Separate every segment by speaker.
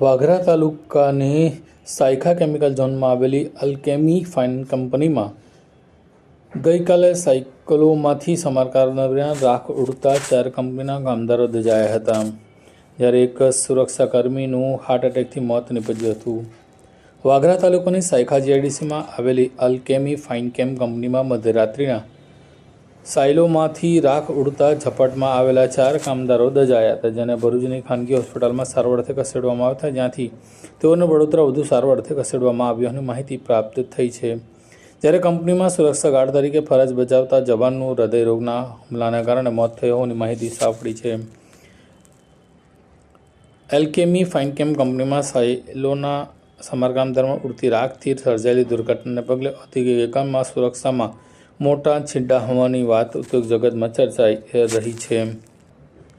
Speaker 1: વાગરા તાલુકાની સાયખા કેમિકલ ઝોનમાં આવેલી અલ્કેમી ફાઇન કંપનીમાં ગઈકાલે સાયકલોમાંથી સમારકામ દરમિયાન રાખ ઉડતા 4 કંપનીના કામદારો દજાયા હતા, જ્યારે એક સુરક્ષાકર્મીનું હાર્ટ એટેકથી મોત નીપજ્યું હતું. વાગરા તાલુકાની સાયખા જીઆઈડીસીમાં આવેલી અલ્કેમી ફાઇનકેમ કંપનીમાં મધ્યરાત્રિના સાયલોમાંથી રાખ ઉડતા ઝપાટમાં આવેલા 4 કામદારો દજાયા હતા, જેને ભરૂચની ખાનગી હોસ્પિટલમાં સારવાર અર્થે ખસેડવામાં આવ્યા હતા, જ્યાંથી તેઓને વડોદરા વધુ સારવાર અર્થે ખસેડવામાં આવ્યાની માહિતી પ્રાપ્ત થઈ છે. જ્યારે કંપનીમાં સુરક્ષા ગાર્ડ તરીકે ફરજ બજાવતા જવાનનું હૃદયરોગના હુમલાના કારણે મોત થયું હોવાની માહિતી સાંપડી છે. એલ્કેમી ફાઇનકેમ કંપનીમાં સાયલોના સમારકામ દરમિયાન ઉડતી રાખથી સર્જાયેલી દુર્ઘટનાને પગલે ઔદ્યોગિક એકમમાં સુરક્ષામાં મોટા છીંડા હોવાની વાત ઉદ્યોગ જગતમાં ચર્ચાઈ રહી છે.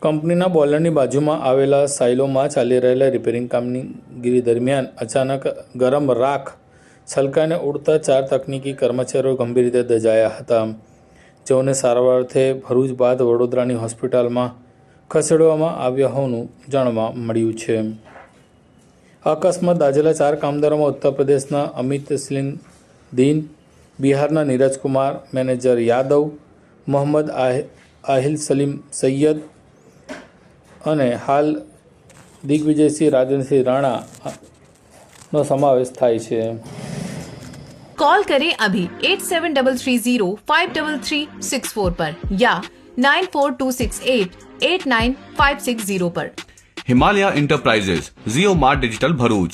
Speaker 1: કંપનીના બોઇલરની બાજુમાં આવેલા સાયલોમાં ચાલી રહેલા રિપેરિંગ કામગીરી દરમિયાન અચાનક ગરમ રાખ છલકાઈને ઉડતા 4 તકનીકી કર્મચારીઓ ગંભીર રીતે દજાયા હતા, જેઓને સારવાર અર્થે ભરૂચ બાદ વડોદરાની હોસ્પિટલમાં ખસેડવામાં આવ્યા હોવાનું જાણવા મળ્યું છે. અકસ્માત દાઝેલા 4 કામદારોમાં ઉત્તર પ્રદેશના અમિત સિંહ દીન, બિહારના નીરજ કુમાર, મેનેજર યાદવ, મોહમ્મદ આહિલ સલીમ સૈયદ અને હાલ દિગ્વિજયસિંહ રાજનસિંહ રાણાનો સમાવેશ થાય છે.
Speaker 2: कॉल करें अभी 8733053364 पर या 9426889560 पर.
Speaker 3: हिमालय इंटरप्राइजेज, जियो मार्ट डिजिटल भरूच,